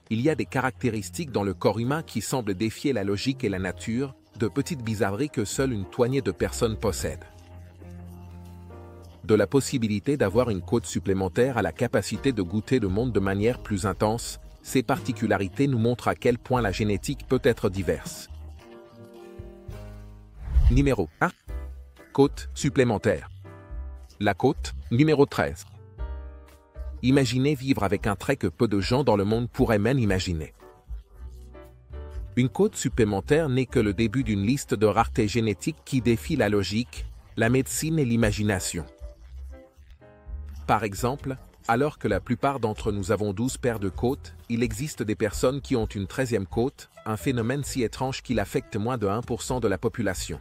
il y a des caractéristiques dans le corps humain qui semblent défier la logique et la nature, de petites bizarreries que seule une poignée de personnes possèdent. De la possibilité d'avoir une côte supplémentaire à la capacité de goûter le monde de manière plus intense, ces particularités nous montrent à quel point la génétique peut être diverse. Numéro 1. Côte supplémentaire. La côte, numéro 13. Imaginez vivre avec un trait que peu de gens dans le monde pourraient même imaginer. Une côte supplémentaire n'est que le début d'une liste de raretés génétiques qui défie la logique, la médecine et l'imagination. Par exemple, alors que la plupart d'entre nous avons 12 paires de côtes, il existe des personnes qui ont une 13e côte, un phénomène si étrange qu'il affecte moins de 1% de la population.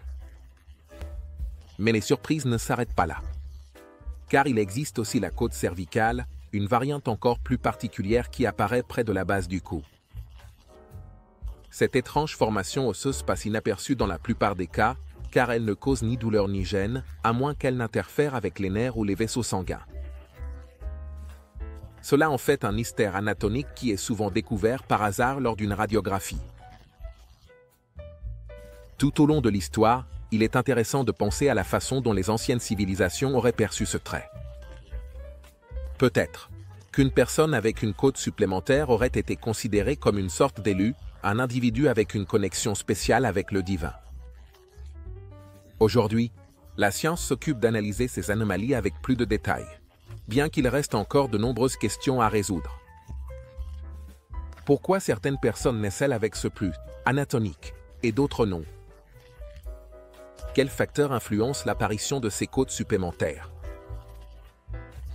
Mais les surprises ne s'arrêtent pas là. Car il existe aussi la côte cervicale, une variante encore plus particulière qui apparaît près de la base du cou. Cette étrange formation osseuse passe inaperçue dans la plupart des cas, car elle ne cause ni douleur ni gêne, à moins qu'elle n'interfère avec les nerfs ou les vaisseaux sanguins. Cela en fait un mystère anatomique qui est souvent découvert par hasard lors d'une radiographie. Tout au long de l'histoire, il est intéressant de penser à la façon dont les anciennes civilisations auraient perçu ce trait. Peut-être qu'une personne avec une côte supplémentaire aurait été considérée comme une sorte d'élu, un individu avec une connexion spéciale avec le divin. Aujourd'hui, la science s'occupe d'analyser ces anomalies avec plus de détails, bien qu'il reste encore de nombreuses questions à résoudre. Pourquoi certaines personnes naissent-elles avec ce plus anatomique et d'autres non? Quels facteurs influencent l'apparition de ces côtes supplémentaires?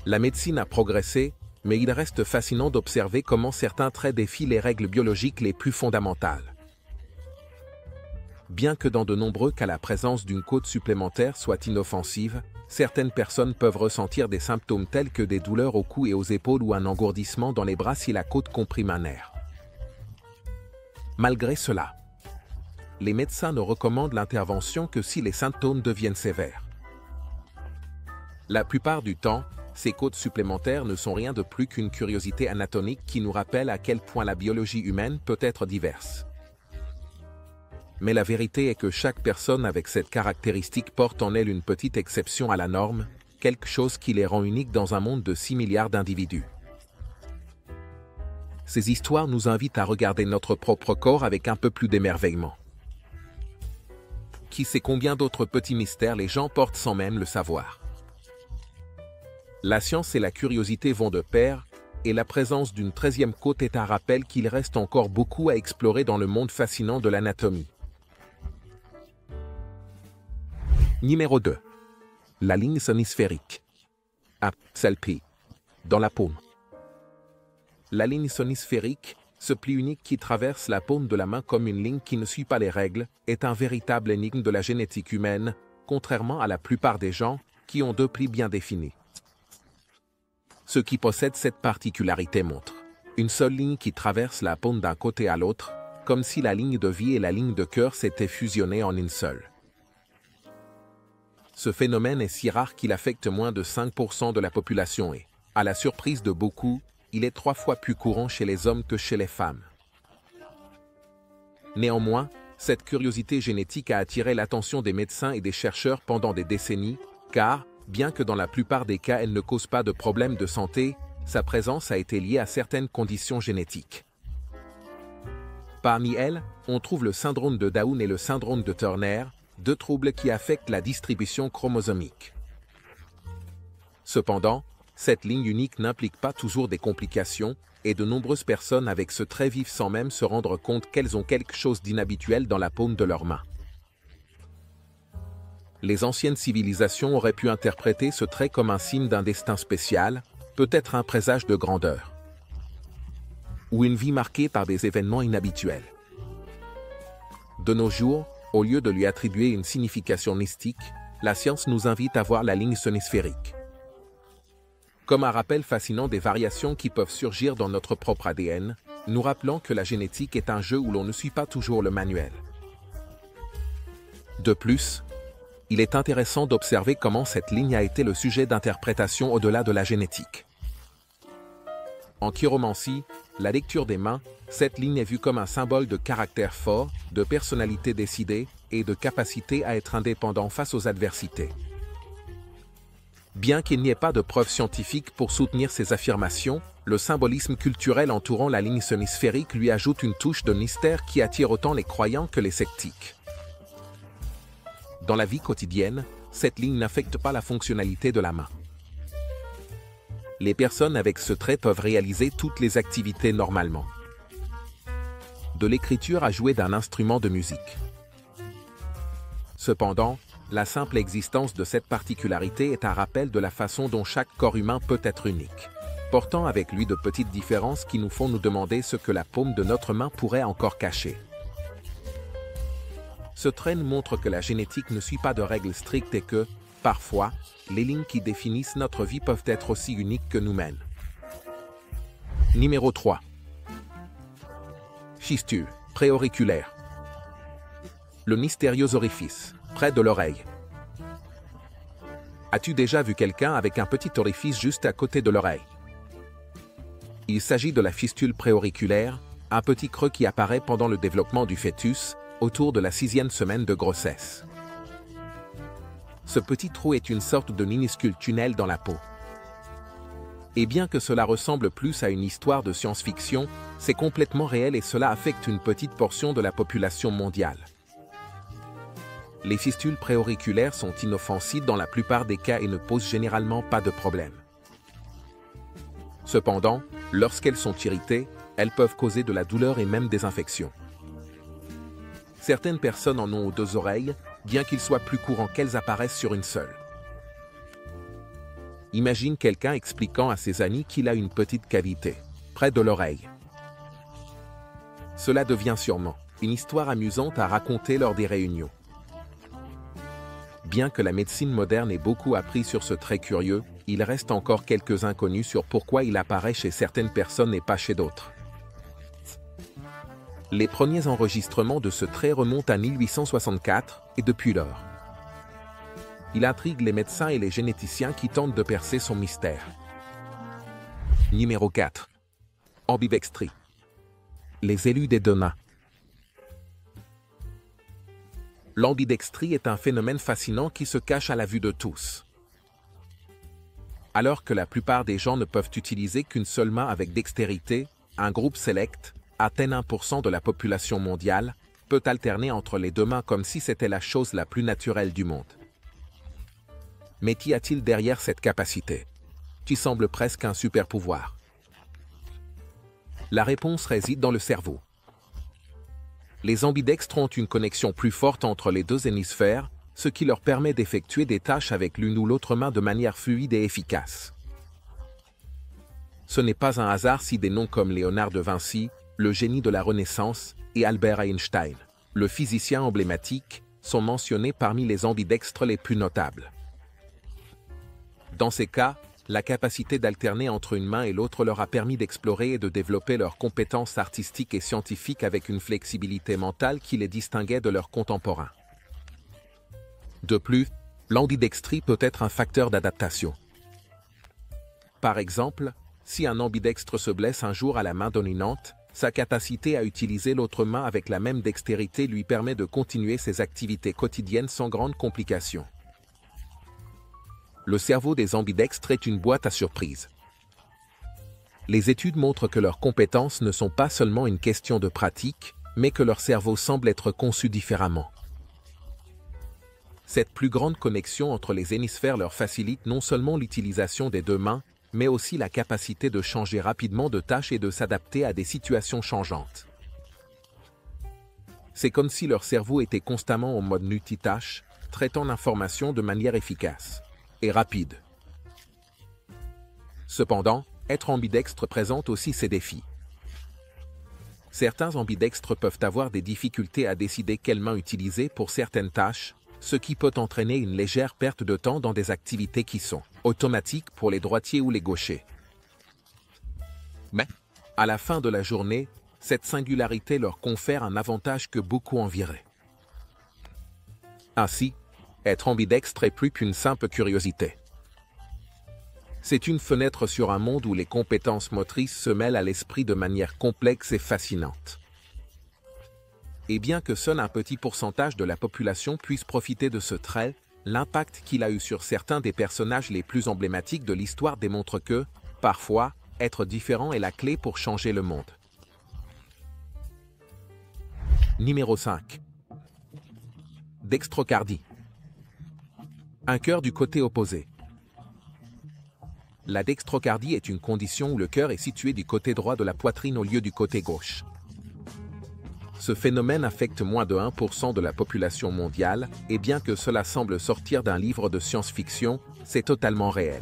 La médecine a progressé, mais il reste fascinant d'observer comment certains traits défient les règles biologiques les plus fondamentales. Bien que dans de nombreux cas la présence d'une côte supplémentaire soit inoffensive, certaines personnes peuvent ressentir des symptômes tels que des douleurs au cou et aux épaules ou un engourdissement dans les bras si la côte comprime un nerf. Malgré cela, les médecins ne recommandent l'intervention que si les symptômes deviennent sévères. La plupart du temps, ces côtes supplémentaires ne sont rien de plus qu'une curiosité anatomique qui nous rappelle à quel point la biologie humaine peut être diverse. Mais la vérité est que chaque personne avec cette caractéristique porte en elle une petite exception à la norme, quelque chose qui les rend uniques dans un monde de 6 milliards d'individus. Ces histoires nous invitent à regarder notre propre corps avec un peu plus d'émerveillement. Qui sait combien d'autres petits mystères les gens portent sans même le savoir. La science et la curiosité vont de pair, et la présence d'une 13e côte est un rappel qu'il reste encore beaucoup à explorer dans le monde fascinant de l'anatomie. Numéro 2. La ligne sonisphérique. Celle P. Dans la paume. La ligne sonisphérique, ce pli unique qui traverse la paume de la main comme une ligne qui ne suit pas les règles, est un véritable énigme de la génétique humaine, contrairement à la plupart des gens qui ont deux plis bien définis. Ceux qui possèdent cette particularité montrent une seule ligne qui traverse la paume d'un côté à l'autre, comme si la ligne de vie et la ligne de cœur s'étaient fusionnées en une seule. Ce phénomène est si rare qu'il affecte moins de 5% de la population et, à la surprise de beaucoup, il est 3 fois plus courant chez les hommes que chez les femmes. Néanmoins, cette curiosité génétique a attiré l'attention des médecins et des chercheurs pendant des décennies, car, bien que dans la plupart des cas elle ne cause pas de problèmes de santé, sa présence a été liée à certaines conditions génétiques. Parmi elles, on trouve le syndrome de Down et le syndrome de Turner, 2 troubles qui affectent la distribution chromosomique. Cependant, cette ligne unique n'implique pas toujours des complications, et de nombreuses personnes avec ce trait vivent sans même se rendre compte qu'elles ont quelque chose d'inhabituel dans la paume de leurs mains. Les anciennes civilisations auraient pu interpréter ce trait comme un signe d'un destin spécial, peut-être un présage de grandeur, ou une vie marquée par des événements inhabituels. De nos jours, au lieu de lui attribuer une signification mystique, la science nous invite à voir la ligne sonisphérique comme un rappel fascinant des variations qui peuvent surgir dans notre propre ADN, nous rappelant que la génétique est un jeu où l'on ne suit pas toujours le manuel. De plus, il est intéressant d'observer comment cette ligne a été le sujet d'interprétation au-delà de la génétique. En chiromancie, la lecture des mains, cette ligne est vue comme un symbole de caractère fort, de personnalité décidée et de capacité à être indépendant face aux adversités. Bien qu'il n'y ait pas de preuves scientifiques pour soutenir ces affirmations, le symbolisme culturel entourant la ligne semi-sphérique lui ajoute une touche de mystère qui attire autant les croyants que les sceptiques. Dans la vie quotidienne, cette ligne n'affecte pas la fonctionnalité de la main. Les personnes avec ce trait peuvent réaliser toutes les activités normalement. De l'écriture à jouer d'un instrument de musique. Cependant, la simple existence de cette particularité est un rappel de la façon dont chaque corps humain peut être unique, portant avec lui de petites différences qui nous font nous demander ce que la paume de notre main pourrait encore cacher. Ce trait nous montre que la génétique ne suit pas de règles strictes et que, parfois, les lignes qui définissent notre vie peuvent être aussi uniques que nous-mêmes. Numéro 3. Fistule préauriculaire. Le mystérieux orifice, près de l'oreille. As-tu déjà vu quelqu'un avec un petit orifice juste à côté de l'oreille? Il s'agit de la fistule préauriculaire, un petit creux qui apparaît pendant le développement du fœtus, autour de la 6e semaine de grossesse. Ce petit trou est une sorte de minuscule tunnel dans la peau. Et bien que cela ressemble plus à une histoire de science-fiction, c'est complètement réel et cela affecte une petite portion de la population mondiale. Les fistules préauriculaires sont inoffensives dans la plupart des cas et ne posent généralement pas de problème. Cependant, lorsqu'elles sont irritées, elles peuvent causer de la douleur et même des infections. Certaines personnes en ont aux 2 oreilles, bien qu'il soit plus courant qu'elles apparaissent sur une seule. Imagine quelqu'un expliquant à ses amis qu'il a une petite cavité, près de l'oreille. Cela devient sûrement une histoire amusante à raconter lors des réunions. Bien que la médecine moderne ait beaucoup appris sur ce trait curieux, il reste encore quelques inconnus sur pourquoi il apparaît chez certaines personnes et pas chez d'autres. Les premiers enregistrements de ce trait remontent à 1864 et depuis lors, il intrigue les médecins et les généticiens qui tentent de percer son mystère. Numéro 4. Ambidextrie. Les élus des 2 mains. L'ambidextrie est un phénomène fascinant qui se cache à la vue de tous. Alors que la plupart des gens ne peuvent utiliser qu'une seule main avec dextérité, un groupe sélect, à peine 1% de la population mondiale, peut alterner entre les 2 mains comme si c'était la chose la plus naturelle du monde. Mais qu'y a-t-il derrière cette capacité, qui semble presque un super pouvoir? La réponse réside dans le cerveau. Les ambidextres ont une connexion plus forte entre les 2 hémisphères, ce qui leur permet d'effectuer des tâches avec l'une ou l'autre main de manière fluide et efficace. Ce n'est pas un hasard si des noms comme Léonard de Vinci, le génie de la Renaissance, et Albert Einstein, le physicien emblématique, sont mentionnés parmi les ambidextres les plus notables. Dans ces cas, la capacité d'alterner entre une main et l'autre leur a permis d'explorer et de développer leurs compétences artistiques et scientifiques avec une flexibilité mentale qui les distinguait de leurs contemporains. De plus, l'ambidextrie peut être un facteur d'adaptation. Par exemple, si un ambidextre se blesse un jour à la main dominante, sa capacité à utiliser l'autre main avec la même dextérité lui permet de continuer ses activités quotidiennes sans grandes complications. Le cerveau des ambidextres est une boîte à surprises. Les études montrent que leurs compétences ne sont pas seulement une question de pratique, mais que leur cerveau semble être conçu différemment. Cette plus grande connexion entre les hémisphères leur facilite non seulement l'utilisation des 2 mains, mais aussi la capacité de changer rapidement de tâche et de s'adapter à des situations changeantes. C'est comme si leur cerveau était constamment en mode multitâche, traitant l'information de manière efficace et rapide. Cependant, être ambidextre présente aussi ses défis. Certains ambidextres peuvent avoir des difficultés à décider quelle main utiliser pour certaines tâches, ce qui peut entraîner une légère perte de temps dans des activités qui sont automatiques pour les droitiers ou les gauchers. Mais, à la fin de la journée, cette singularité leur confère un avantage que beaucoup envieraient. Ainsi, être ambidextre est plus qu'une simple curiosité. C'est une fenêtre sur un monde où les compétences motrices se mêlent à l'esprit de manière complexe et fascinante. Et bien que seul un petit pourcentage de la population puisse profiter de ce trait, l'impact qu'il a eu sur certains des personnages les plus emblématiques de l'histoire démontre que, parfois, être différent est la clé pour changer le monde. Numéro 5. Dextrocardie. Un cœur du côté opposé. La dextrocardie est une condition où le cœur est situé du côté droit de la poitrine au lieu du côté gauche. Ce phénomène affecte moins de 1% de la population mondiale, et bien que cela semble sortir d'un livre de science-fiction, c'est totalement réel.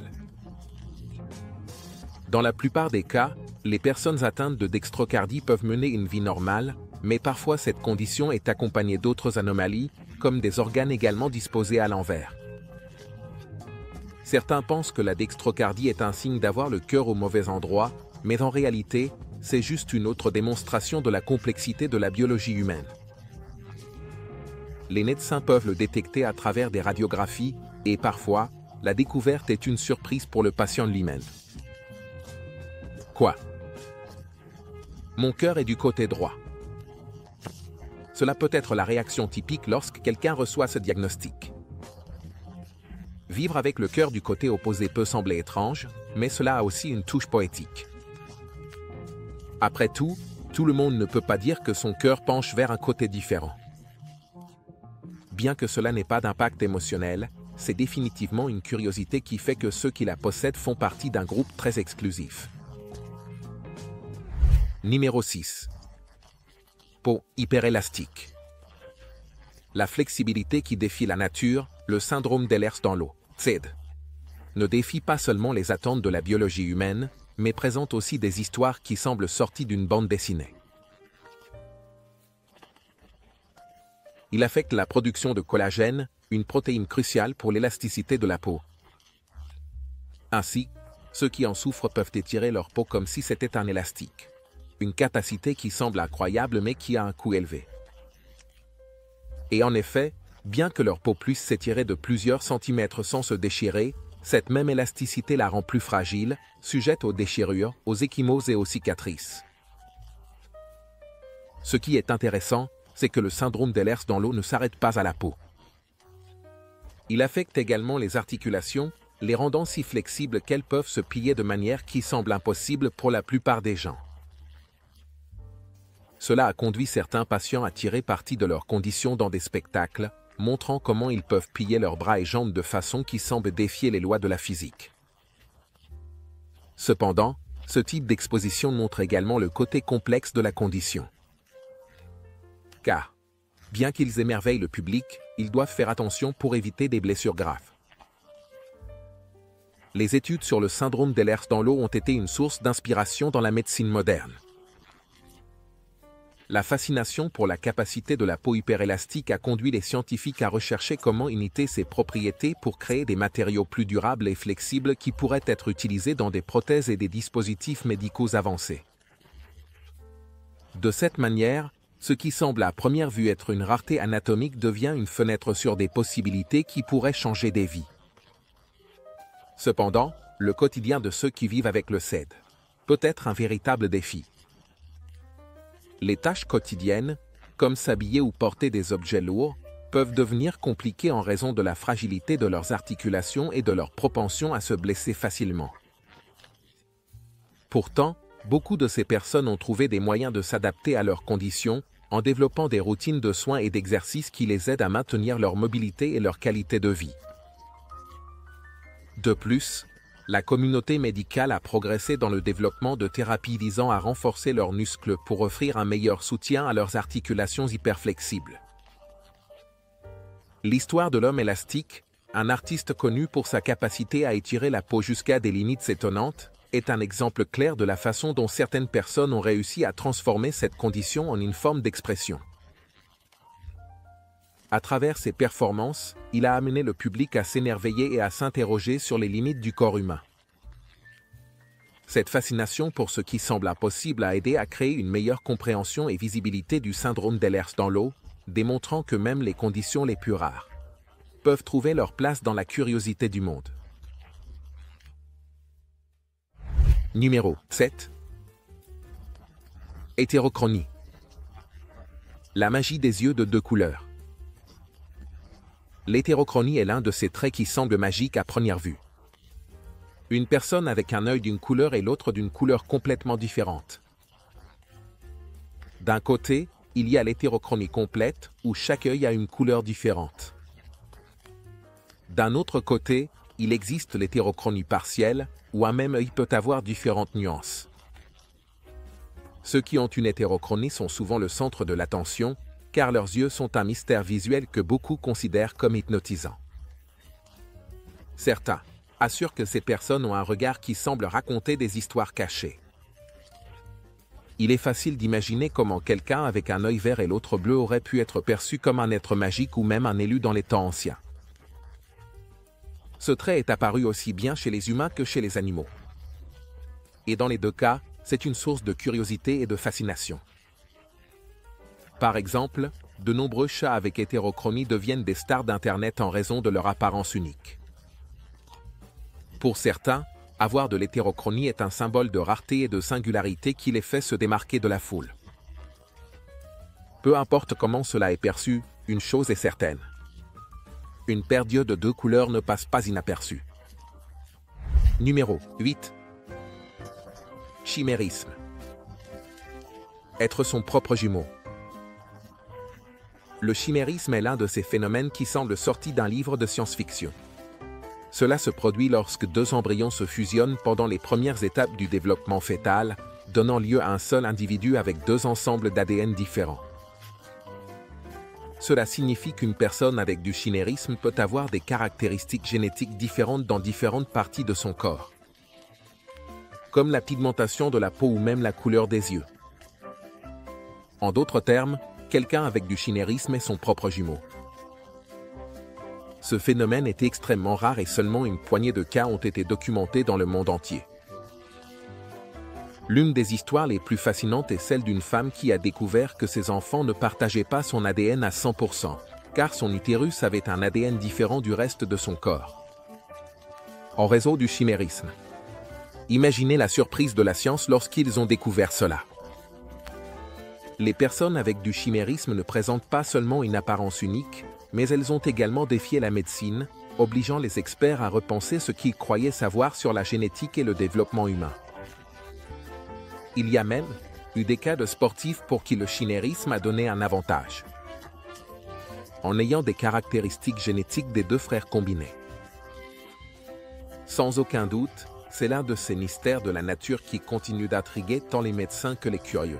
Dans la plupart des cas, les personnes atteintes de dextrocardie peuvent mener une vie normale, mais parfois cette condition est accompagnée d'autres anomalies, comme des organes également disposés à l'envers. Certains pensent que la dextrocardie est un signe d'avoir le cœur au mauvais endroit, mais en réalité, c'est juste une autre démonstration de la complexité de la biologie humaine. Les médecins peuvent le détecter à travers des radiographies, et parfois, la découverte est une surprise pour le patient lui-même. Quoi? Mon cœur est du côté droit. Cela peut être la réaction typique lorsque quelqu'un reçoit ce diagnostic. Vivre avec le cœur du côté opposé peut sembler étrange, mais cela a aussi une touche poétique. Après tout le monde ne peut pas dire que son cœur penche vers un côté différent. Bien que cela n'ait pas d'impact émotionnel, c'est définitivement une curiosité qui fait que ceux qui la possèdent font partie d'un groupe très exclusif. Numéro 6. Peau hyperélastique. La flexibilité qui défie la nature, le syndrome d'Ehlers-Danlos, SID, ne défie pas seulement les attentes de la biologie humaine, mais présente aussi des histoires qui semblent sorties d'une bande dessinée. Il affecte la production de collagène, une protéine cruciale pour l'élasticité de la peau. Ainsi, ceux qui en souffrent peuvent étirer leur peau comme si c'était un élastique. Une capacité qui semble incroyable mais qui a un coût élevé. Et en effet, bien que leur peau puisse s'étirer de plusieurs centimètres sans se déchirer, cette même élasticité la rend plus fragile, sujette aux déchirures, aux ecchymoses et aux cicatrices. Ce qui est intéressant, c'est que le syndrome d'Ehlers-Danlos ne s'arrête pas à la peau. Il affecte également les articulations, les rendant si flexibles qu'elles peuvent se plier de manière qui semble impossible pour la plupart des gens. Cela a conduit certains patients à tirer parti de leurs conditions dans des spectacles, montrant comment ils peuvent plier leurs bras et jambes de façon qui semble défier les lois de la physique. Cependant, ce type d'exposition montre également le côté complexe de la condition. Car, bien qu'ils émerveillent le public, ils doivent faire attention pour éviter des blessures graves. Les études sur le syndrome d'Ehlers-Danlos ont été une source d'inspiration dans la médecine moderne. La fascination pour la capacité de la peau hyperélastique a conduit les scientifiques à rechercher comment imiter ses propriétés pour créer des matériaux plus durables et flexibles qui pourraient être utilisés dans des prothèses et des dispositifs médicaux avancés. De cette manière, ce qui semble à première vue être une rareté anatomique devient une fenêtre sur des possibilités qui pourraient changer des vies. Cependant, le quotidien de ceux qui vivent avec le SID peut être un véritable défi. Les tâches quotidiennes, comme s'habiller ou porter des objets lourds, peuvent devenir compliquées en raison de la fragilité de leurs articulations et de leur propension à se blesser facilement. Pourtant, beaucoup de ces personnes ont trouvé des moyens de s'adapter à leurs conditions, en développant des routines de soins et d'exercices qui les aident à maintenir leur mobilité et leur qualité de vie. De plus, la communauté médicale a progressé dans le développement de thérapies visant à renforcer leurs muscles pour offrir un meilleur soutien à leurs articulations hyperflexibles. L'histoire de l'homme élastique, un artiste connu pour sa capacité à étirer la peau jusqu'à des limites étonnantes, est un exemple clair de la façon dont certaines personnes ont réussi à transformer cette condition en une forme d'expression. À travers ses performances, il a amené le public à s'émerveiller et à s'interroger sur les limites du corps humain. Cette fascination pour ce qui semble impossible a aidé à créer une meilleure compréhension et visibilité du syndrome d'Ehlers-Danlos, démontrant que même les conditions les plus rares peuvent trouver leur place dans la curiosité du monde. Numéro 7. Hétérochronie. La magie des yeux de deux couleurs. L'hétérochronie est l'un de ces traits qui semblent magiques à première vue. Une personne avec un œil d'une couleur et l'autre d'une couleur complètement différente. D'un côté, il y a l'hétérochronie complète, où chaque œil a une couleur différente. D'un autre côté, il existe l'hétérochronie partielle, où un même œil peut avoir différentes nuances. Ceux qui ont une hétérochronie sont souvent le centre de l'attention, car leurs yeux sont un mystère visuel que beaucoup considèrent comme hypnotisant. Certains assurent que ces personnes ont un regard qui semble raconter des histoires cachées. Il est facile d'imaginer comment quelqu'un avec un œil vert et l'autre bleu aurait pu être perçu comme un être magique ou même un élu dans les temps anciens. Ce trait est apparu aussi bien chez les humains que chez les animaux. Et dans les deux cas, c'est une source de curiosité et de fascination. Par exemple, de nombreux chats avec hétérochronie deviennent des stars d'Internet en raison de leur apparence unique. Pour certains, avoir de l'hétérochronie est un symbole de rareté et de singularité qui les fait se démarquer de la foule. Peu importe comment cela est perçu, une chose est certaine. Une paire d'yeux de deux couleurs ne passe pas inaperçue. Numéro 8. Chimérisme. Être son propre jumeau. Le chimérisme est l'un de ces phénomènes qui semblent sortis d'un livre de science-fiction. Cela se produit lorsque deux embryons se fusionnent pendant les premières étapes du développement fœtal, donnant lieu à un seul individu avec deux ensembles d'ADN différents. Cela signifie qu'une personne avec du chimérisme peut avoir des caractéristiques génétiques différentes dans différentes parties de son corps, comme la pigmentation de la peau ou même la couleur des yeux. En d'autres termes, quelqu'un avec du chimérisme est son propre jumeau. Ce phénomène est extrêmement rare et seulement une poignée de cas ont été documentés dans le monde entier. L'une des histoires les plus fascinantes est celle d'une femme qui a découvert que ses enfants ne partageaient pas son ADN à 100%, car son utérus avait un ADN différent du reste de son corps. En raison du chimérisme. Imaginez la surprise de la science lorsqu'ils ont découvert cela. Les personnes avec du chimérisme ne présentent pas seulement une apparence unique, mais elles ont également défié la médecine, obligeant les experts à repenser ce qu'ils croyaient savoir sur la génétique et le développement humain. Il y a même eu des cas de sportifs pour qui le chimérisme a donné un avantage, en ayant des caractéristiques génétiques des deux frères combinés. Sans aucun doute, c'est l'un de ces mystères de la nature qui continue d'intriguer tant les médecins que les curieux.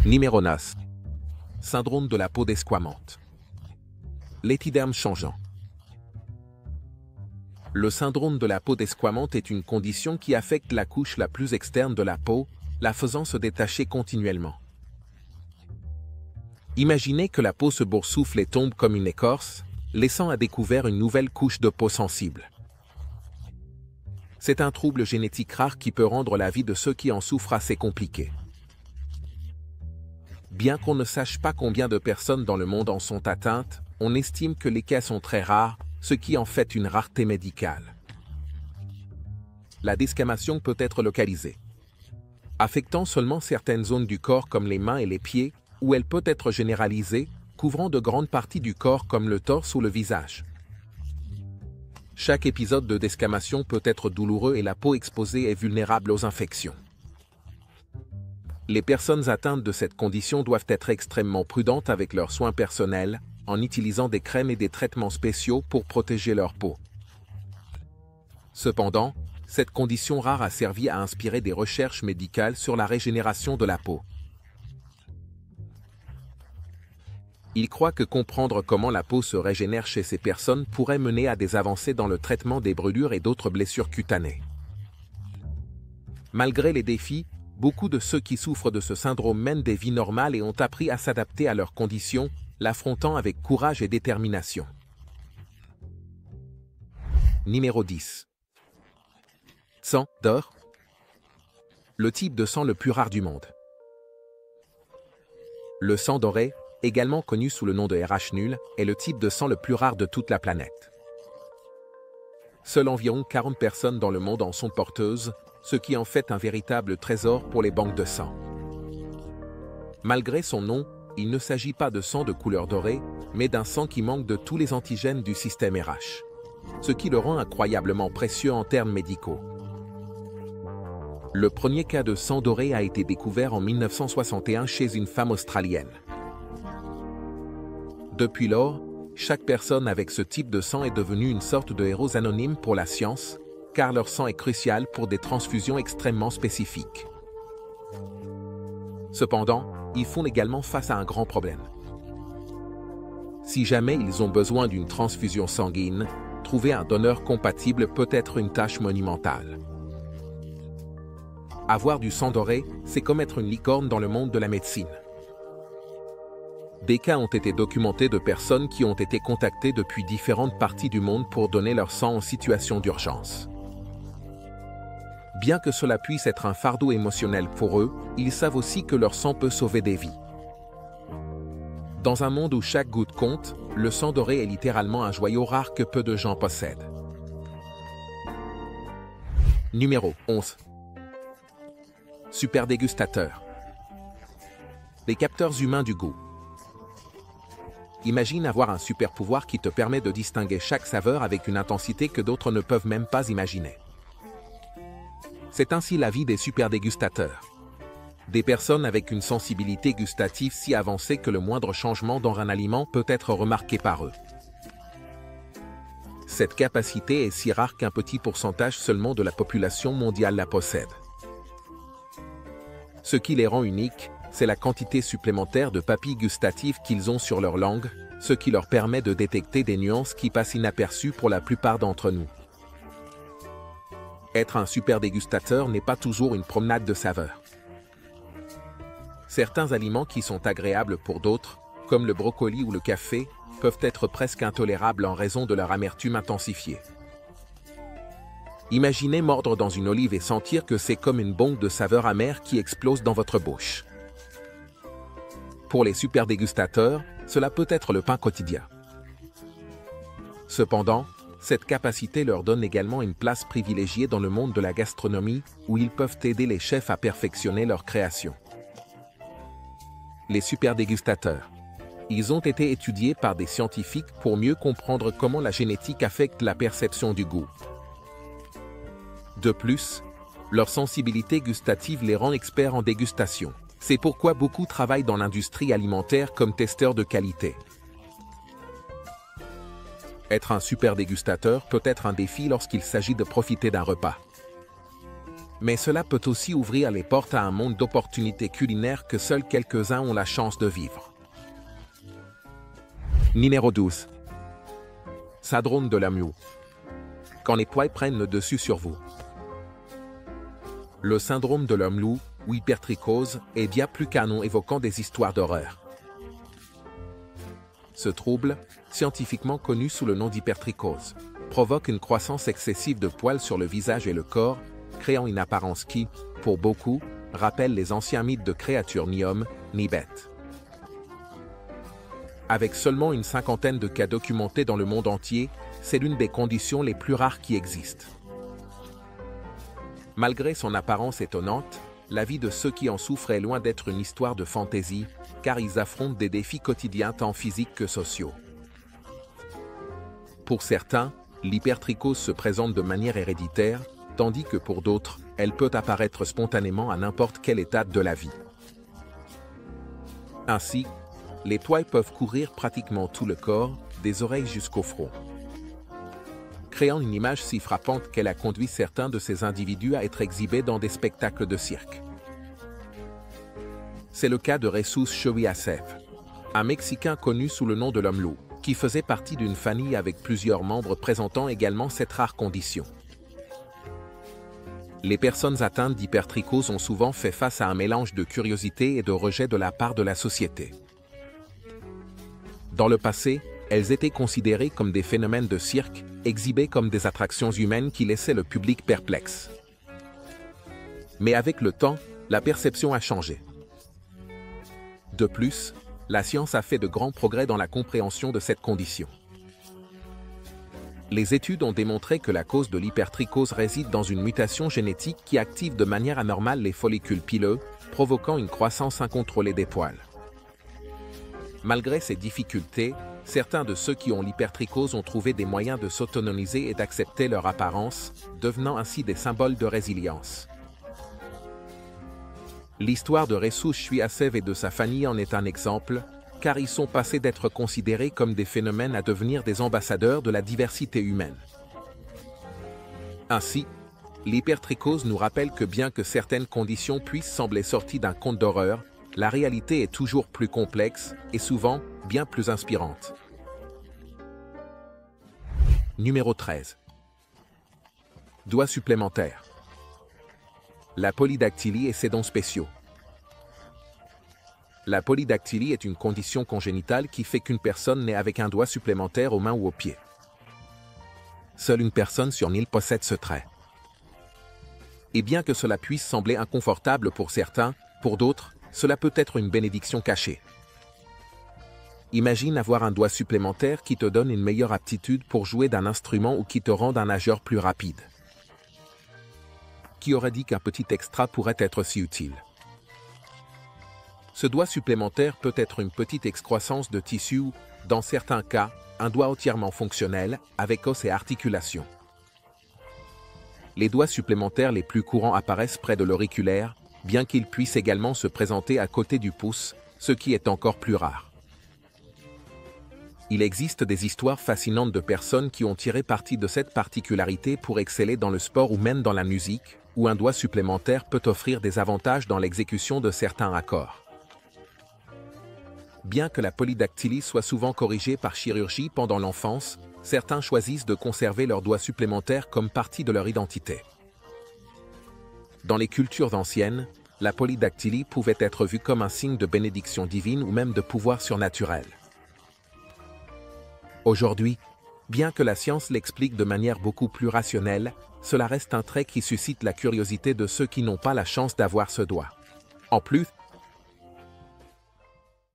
Numéro 9. Syndrome de la peau desquamante. L'épiderme changeant. Le syndrome de la peau desquamante est une condition qui affecte la couche la plus externe de la peau, la faisant se détacher continuellement. Imaginez que la peau se boursoufle et tombe comme une écorce, laissant à découvert une nouvelle couche de peau sensible. C'est un trouble génétique rare qui peut rendre la vie de ceux qui en souffrent assez compliquée. Bien qu'on ne sache pas combien de personnes dans le monde en sont atteintes, on estime que les cas sont très rares, ce qui en fait une rareté médicale. La desquamation peut être localisée, affectant seulement certaines zones du corps comme les mains et les pieds, ou elle peut être généralisée, couvrant de grandes parties du corps comme le torse ou le visage. Chaque épisode de desquamation peut être douloureux et la peau exposée est vulnérable aux infections. Les personnes atteintes de cette condition doivent être extrêmement prudentes avec leurs soins personnels, en utilisant des crèmes et des traitements spéciaux pour protéger leur peau. Cependant, cette condition rare a servi à inspirer des recherches médicales sur la régénération de la peau. Il croit que comprendre comment la peau se régénère chez ces personnes pourrait mener à des avancées dans le traitement des brûlures et d'autres blessures cutanées. Malgré les défis, beaucoup de ceux qui souffrent de ce syndrome mènent des vies normales et ont appris à s'adapter à leurs conditions, l'affrontant avec courage et détermination. Numéro 10. Sang d'or. Le type de sang le plus rare du monde. Le sang doré, également connu sous le nom de RH nul, est le type de sang le plus rare de toute la planète. Seules environ 40 personnes dans le monde en sont porteuses, ce qui en fait un véritable trésor pour les banques de sang. Malgré son nom, il ne s'agit pas de sang de couleur dorée, mais d'un sang qui manque de tous les antigènes du système RH, ce qui le rend incroyablement précieux en termes médicaux. Le premier cas de sang doré a été découvert en 1961 chez une femme australienne. Depuis lors, chaque personne avec ce type de sang est devenue une sorte de héros anonyme pour la science, car leur sang est crucial pour des transfusions extrêmement spécifiques. Cependant, ils font également face à un grand problème. Si jamais ils ont besoin d'une transfusion sanguine, trouver un donneur compatible peut être une tâche monumentale. Avoir du sang doré, c'est comme être une licorne dans le monde de la médecine. Des cas ont été documentés de personnes qui ont été contactées depuis différentes parties du monde pour donner leur sang en situation d'urgence. Bien que cela puisse être un fardeau émotionnel pour eux, ils savent aussi que leur sang peut sauver des vies. Dans un monde où chaque goutte compte, le sang doré est littéralement un joyau rare que peu de gens possèdent. Numéro 11. Super dégustateur. Les capteurs humains du goût. Imagine avoir un super pouvoir qui te permet de distinguer chaque saveur avec une intensité que d'autres ne peuvent même pas imaginer. C'est ainsi la vie des super dégustateurs. Des personnes avec une sensibilité gustative si avancée que le moindre changement dans un aliment peut être remarqué par eux. Cette capacité est si rare qu'un petit pourcentage seulement de la population mondiale la possède. Ce qui les rend uniques, c'est la quantité supplémentaire de papilles gustatives qu'ils ont sur leur langue, ce qui leur permet de détecter des nuances qui passent inaperçues pour la plupart d'entre nous. Être un super dégustateur n'est pas toujours une promenade de saveurs. Certains aliments qui sont agréables pour d'autres, comme le brocoli ou le café, peuvent être presque intolérables en raison de leur amertume intensifiée. Imaginez mordre dans une olive et sentir que c'est comme une bombe de saveurs amères qui explose dans votre bouche. Pour les super dégustateurs, cela peut être le pain quotidien. Cependant, cette capacité leur donne également une place privilégiée dans le monde de la gastronomie, où ils peuvent aider les chefs à perfectionner leur création. Les super dégustateurs. Ils ont été étudiés par des scientifiques pour mieux comprendre comment la génétique affecte la perception du goût. De plus, leur sensibilité gustative les rend experts en dégustation. C'est pourquoi beaucoup travaillent dans l'industrie alimentaire comme testeurs de qualité. Être un super dégustateur peut être un défi lorsqu'il s'agit de profiter d'un repas. Mais cela peut aussi ouvrir les portes à un monde d'opportunités culinaires que seuls quelques-uns ont la chance de vivre. Numéro 12. Syndrome de l'homme-loup. Quand les poils prennent le dessus sur vous. Le syndrome de l'homme-loup, ou hypertrichose, est bien plus qu'un nom évoquant des histoires d'horreur. Ce trouble, scientifiquement connu sous le nom d'hypertrichose, provoque une croissance excessive de poils sur le visage et le corps, créant une apparence qui, pour beaucoup, rappelle les anciens mythes de créatures ni hommes, ni bêtes. Avec seulement une cinquantaine de cas documentés dans le monde entier, c'est l'une des conditions les plus rares qui existent. Malgré son apparence étonnante, la vie de ceux qui en souffrent est loin d'être une histoire de fantaisie, car ils affrontent des défis quotidiens tant physiques que sociaux. Pour certains, l'hypertrichose se présente de manière héréditaire, tandis que pour d'autres, elle peut apparaître spontanément à n'importe quelle étape de la vie. Ainsi, les poils peuvent couvrir pratiquement tout le corps, des oreilles jusqu'au front, créant une image si frappante qu'elle a conduit certains de ces individus à être exhibés dans des spectacles de cirque. C'est le cas de Jesús Choviasev, un Mexicain connu sous le nom de l'homme-loup, qui faisait partie d'une famille avec plusieurs membres présentant également cette rare condition. Les personnes atteintes d'hypertrichose ont souvent fait face à un mélange de curiosité et de rejet de la part de la société. Dans le passé, elles étaient considérées comme des phénomènes de cirque, exhibés comme des attractions humaines qui laissaient le public perplexe. Mais avec le temps, la perception a changé. De plus, la science a fait de grands progrès dans la compréhension de cette condition. Les études ont démontré que la cause de l'hypertrichose réside dans une mutation génétique qui active de manière anormale les follicules pileux, provoquant une croissance incontrôlée des poils. Malgré ces difficultés, certains de ceux qui ont l'hypertrichose ont trouvé des moyens de s'autonomiser et d'accepter leur apparence, devenant ainsi des symboles de résilience. L'histoire de Ressou Chuasev et de sa famille en est un exemple, car ils sont passés d'être considérés comme des phénomènes à devenir des ambassadeurs de la diversité humaine. Ainsi, l'hypertrichose nous rappelle que bien que certaines conditions puissent sembler sorties d'un conte d'horreur, la réalité est toujours plus complexe et souvent bien plus inspirante. Numéro 13. Doigts supplémentaires. La polydactylie et ses dons spéciaux. La polydactylie est une condition congénitale qui fait qu'une personne naît avec un doigt supplémentaire aux mains ou aux pieds. Seule une personne sur 1000 possède ce trait. Et bien que cela puisse sembler inconfortable pour certains, pour d'autres, cela peut être une bénédiction cachée. Imagine avoir un doigt supplémentaire qui te donne une meilleure aptitude pour jouer d'un instrument ou qui te rend un nageur plus rapide. Qui aurait dit qu'un petit extra pourrait être si utile? Ce doigt supplémentaire peut être une petite excroissance de tissu ou, dans certains cas, un doigt entièrement fonctionnel, avec os et articulations. Les doigts supplémentaires les plus courants apparaissent près de l'auriculaire, bien qu'ils puissent également se présenter à côté du pouce, ce qui est encore plus rare. Il existe des histoires fascinantes de personnes qui ont tiré parti de cette particularité pour exceller dans le sport ou même dans la musique, où un doigt supplémentaire peut offrir des avantages dans l'exécution de certains accords. Bien que la polydactylie soit souvent corrigée par chirurgie pendant l'enfance, certains choisissent de conserver leurs doigts supplémentaires comme partie de leur identité. Dans les cultures anciennes, la polydactylie pouvait être vue comme un signe de bénédiction divine ou même de pouvoir surnaturel. Aujourd'hui, bien que la science l'explique de manière beaucoup plus rationnelle, cela reste un trait qui suscite la curiosité de ceux qui n'ont pas la chance d'avoir ce doigt. En plus,